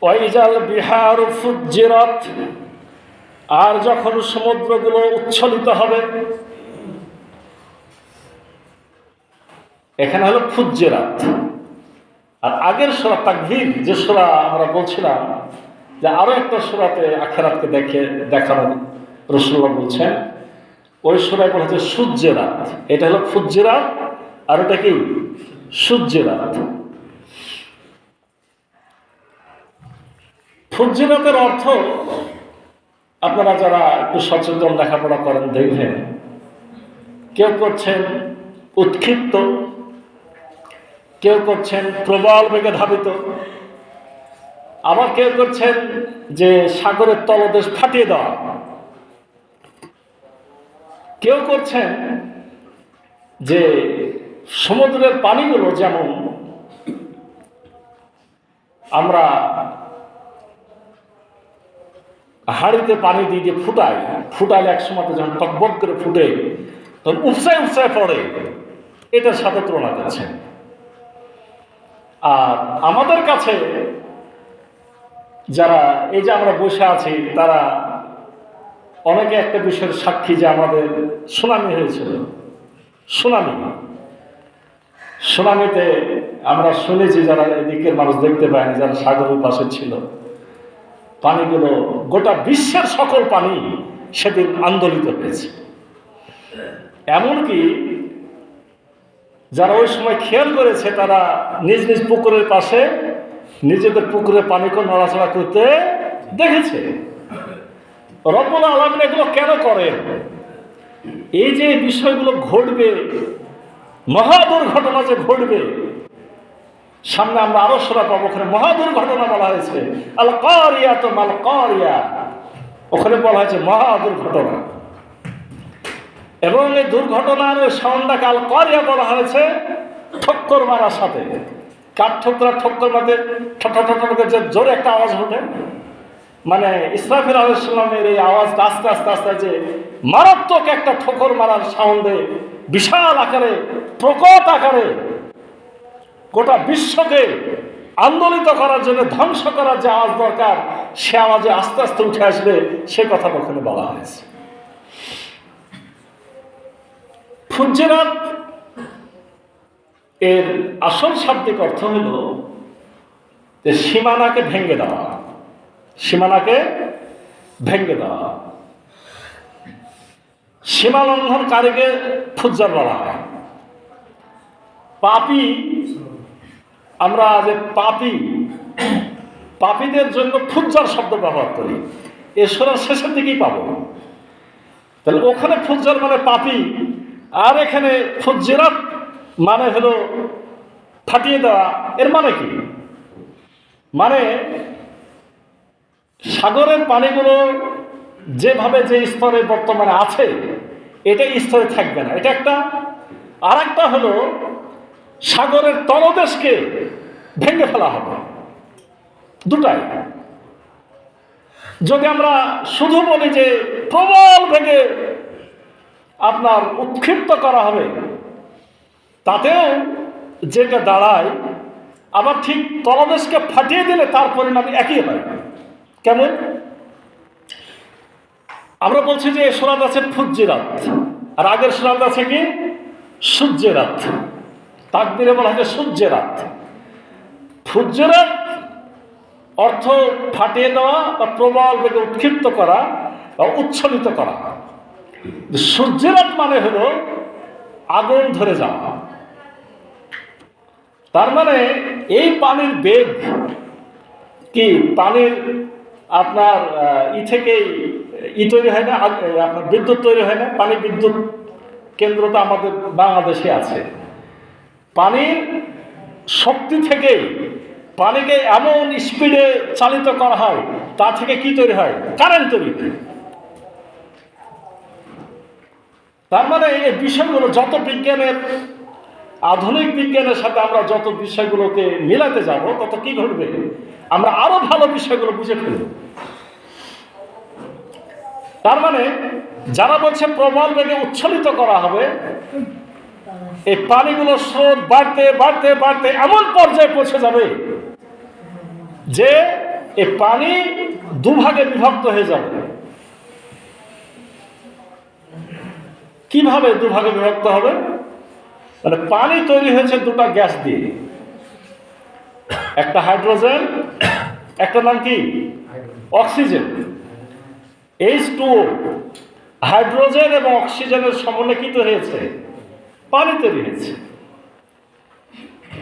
ওয়াইজাল বিহার ফুজ্জিরাত, আর যখন সমুদ্রগুলো উচ্ছলিত হবে। এখানে হলো ফুজ্জিরাত। আর আগের সূরা তাকবীর, যে সূরা আমরা বলছিলাম যে আরো একটা সূরাতে আখিরাতকে দেখানো রাসূলুল্লাহ বলছেন, ওই সূরায় বলা হচ্ছে সুজ্জিরাত। এটা হলো ফুজ্জিরাত, আর এটা কি সুজ্জিরাত। ফুজ্জিরাতের অর্থ আপনারা যারা একটু সচেতন লেখাপড়া করেন দেখবেন, কেউ করছেন উৎক্ষিপ্ত, কেউ করছেন প্রবল বেগে ধাবিত, আবার কেউ করছেন যে সাগরের তলদেশ ফাটিয়ে দেওয়া, কেউ করছেন যে সমুদ্রের পানিগুলো যেমন আমরা হাঁড়িতে পানি দিয়ে ফুটাইলে এক সময় যখন টকবক করে ফুটে তখন উপসায় উপসায় পড়ে, এটার সাথে তুলনা করছেন। আর আমাদের কাছে যারা এই যে আমরা বসে আছি, তারা অনেকে একটা বিষয়ের সাক্ষী যে আমাদের সুনামি হয়েছিল। সুনামিতে আমরা শুনেছি, যারা এদিকের মানুষ দেখতে পায়নি, যারা সাগরের পাশে ছিল, পানিগুলো গোটা বিশ্বের সকল পানি সেদিন আন্দোলিত হয়েছে। এমনকি যারা ওই সময় খেয়াল করেছে, তারা নিজ নিজ পুকুরের পাশে নিজেদের পুকুরের পানিকে নড়াচড়া করতে দেখেছে। রব্বুল আলামিন এগুলো কেন করেন? এই যে বিষয়গুলো ঘটবে, মহা দুর্ঘটনা যে ঘটবে, সামনে আমরা আরো সূরা পাবো, ওখানে মহা দুর্ঘটনা বলা হয়েছে, আল কারিয়াতু মাল কারিয়া, ওখানে বলা হয়েছে মহা দুর্ঘটনা। এবং এই দুর্ঘটনার সাউন্ডটাকে আল কারিয়া বলা হয়েছে ঠক্কর মারার সাথে। কাঠ ঠক্কর মারতে ঠক যে জোরে একটা আওয়াজ ওঠে, মানে ইসরাফিল আলাইহিস সালামের এই আওয়াজটা আস্তে আস্তে আস্তে যে মারাত্মক একটা ঠোকর মারার সাউন্ডে, বিশাল আকারে, প্রকট আকারে গোটা বিশ্বকে আন্দোলিত করার জন্য, ধ্বংস করার যে আওয়াজ দরকার, সে আওয়াজে আস্তে আস্তে উঠে আসবে, সে কথা ওখানে বলা হয়েছে। ফুজ্জিরাত এর আসল শাব্দিক অর্থ হল যে সীমানাকে ভেঙে দেওয়া, সীমানাকে ভেঙে দেওয়া। সীমা লঙ্ঘনকারীকে ফুজ্জার বলা হয়। পাপী, আমরা যে পাপীদের জন্য ফুজ্জার শব্দ ব্যবহার করি, এ সূরার শেষের দিকেই পাবো। তাহলে ওখানে ফুজ্জার মানে পাপী, আর এখানে ফুজ্জিরাত মানে হলো ফাটিয়ে দেওয়া। এর মানে কি? মানে সাগরের পানিগুলো যেভাবে যে স্তরে বর্তমানে আছে, এটা স্তরে থাকবে না, এটা একটা। আর একটা হলো সাগরের তলদেশকে ভেঙে ফেলা হবে। দুটাই। যদি আমরা শুধু বলি যে প্রবল ভেঙে আপনার উৎক্ষিপ্ত করা হবে, তাতেও যেটা দাঁড়ায়, আবার ঠিক তলদেশকে ফাটিয়ে দিলে তার পরিণাম একই হয়। কেমন? আমরা বলছি যে সূরাত আছে ফুজ্জিরাত, আর আগের সূরাত আছে কি সুজ্জিরাত। তাকবীরে বলা হয় সুজ্জিরাত। ফুজ্জিরাত অর্থ ফাটিয়ে দেওয়া বা প্রবল বেগে উৎক্ষিপ্ত করা বা উচ্ছলিত করা। সুজ্জিরাত মানে হলো আগুন ধরে যাওয়া। তার মানে এই পানির বেগ কি, পানির আপনার তৈরি হয় না, আপনার বিদ্যুৎ তৈরি হয় না। পানি বিদ্যুৎ কেন্দ্র তো আমাদের বাংলাদেশে আছে। পানির শক্তি থেকে পানিকে এমন স্পিডে চালিত করা হয়, তা থেকে কি তৈরি হয়? কারেন্ট তৈরি হয়। তার মানে এই বিষয়গুলো যত আধুনিক বিজ্ঞানের সাথে আমরা যত বিষয়গুলোকে মিলাতে যাব, তত কি ঘটবে? আমরা আরো ভালো বিষয়গুলো বুঝে ফেলব। তার মানে যারা বলছে প্রবল বেগে উচ্ছলিত করা হবে, এই পানিগুলো স্রোত বাড়তে বাড়তে বাড়তে এমন পর্যায়ে পৌঁছে যাবে যে এই পানি দুভাগে বিভক্ত হয়ে যাবে। কিভাবে দুভাগে বিভক্ত হবে? মানে পানি তৈরি হয়েছে দুটো গ্যাস দিয়ে, একটা হাইড্রোজেন, একটা নাম কি অক্সিজেন, H2O। হাইড্রোজেন এবং অক্সিজেনের সমন্বয়ে কি তৈরি হয়েছে? পানি তৈরি হয়েছে।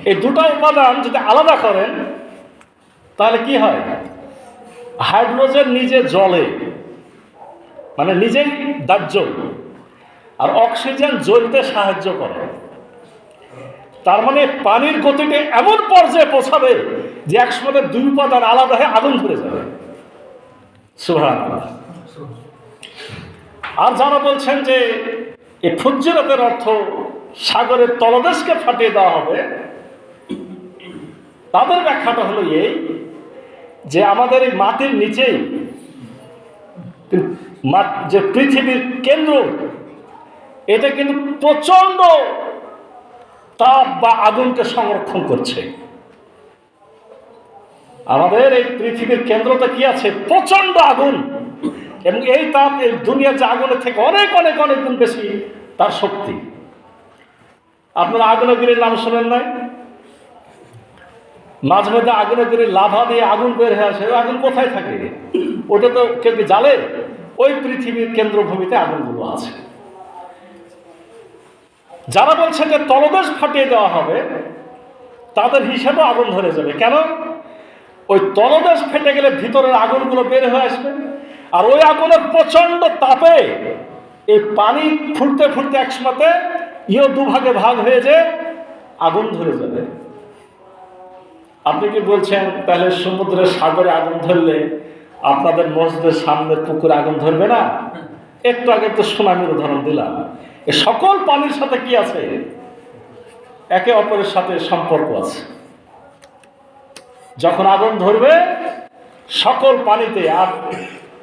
এই দুটো উপাদান যদি আলাদা করেন তাহলে কি হয়? হাইড্রোজেন নিজে জ্বলে, মানে নিজেই দাহ্য, আর অক্সিজেন জ্বলতে সাহায্য করে। তার মানে পানির গতিটা এমন পর্যায়ে পৌঁছাবে যে একসময় দুই উপাদান আলাদা হয়ে আগুন ধরে যাবে। সুবহানাল্লাহ। আর যারা বলছেন যে এই ফুজ্জিরাতের অর্থ সাগরের তলদেশকে ফাটিয়ে দেওয়া হবে, তাদের ব্যাখ্যাটা হলো এই যে আমাদের এই মাটির নিচেই যে পৃথিবীর কেন্দ্র, এটা কিন্তু প্রচন্ড তাপ বা আগুনকে সংরক্ষণ করছে। আমাদের এই পৃথিবীর কেন্দ্রতে কি আছে? প্রচন্ড আগুন, এবং এই তাপ এই দুনিয়ার যে আগুনের থেকে অনেক অনেক অনেক গুণ বেশি তার শক্তি। আপনারা আগ্নেয়গিরির নাম শোনেন নাই? মাঝে মধ্যে আগ্নেয়গিরির লাভা দিয়ে আগুন বের হয়ে আসে। আগুন কোথায় থাকে? ওটা তো কেউ জ্বালে? ওই পৃথিবীর কেন্দ্রভূমিতে আগুনগুলো আছে। যারা বলছে যে তলদেশ ফাটিয়ে দেওয়া হবে, তাদের হিসাবে আগুন ধরে যাবে। কেন? ওই তলদেশ ফেটে গেলে ভিতরের আগুনগুলো বের হয়ে আসবে, আর ওই আগুনের প্রচন্ড তাপে এই পানি ফুটতে ফুটতে একসময়তে দুভাগে ভাগ হয়ে যে আগুন ধরে যাবে। আপনি কি বলছেন তাহলে সমুদ্রের সাগরে আগুন ধরলে আপনাদের মসজিদের সামনের পুকুরে আগুন ধরবে না? একটু আগে তো সুনামির উদাহরণ দিলাম। এ সকল পানির সাথে কি আছে? একে অপরের সাথে সম্পর্ক আছে। যখন আগুন ধরবে সকল পানিতে, আর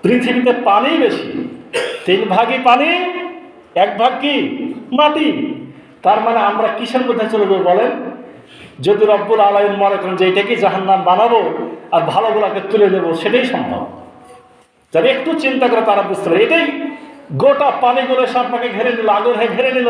পৃথিবীতে পানি বেশি, 3 ভাগই পানি, 1 ভাগ কি মাটি। তার মানে আমরা কিসের মধ্যে চলে যাবো বলেন? যদি রব্বুল আলামিন মনে করেন যে এটাকে জাহান্নাম বানাবো আর ভালোগুলোকে তুলে দেবো, সেটাই সম্ভব। যারা একটু চিন্তা করে তারা বুঝতে পারে এটাই গোটা পানিগুলো এসে আপনাকে ঘেরে নিল, আগুন হয়ে ঘেরে নিল।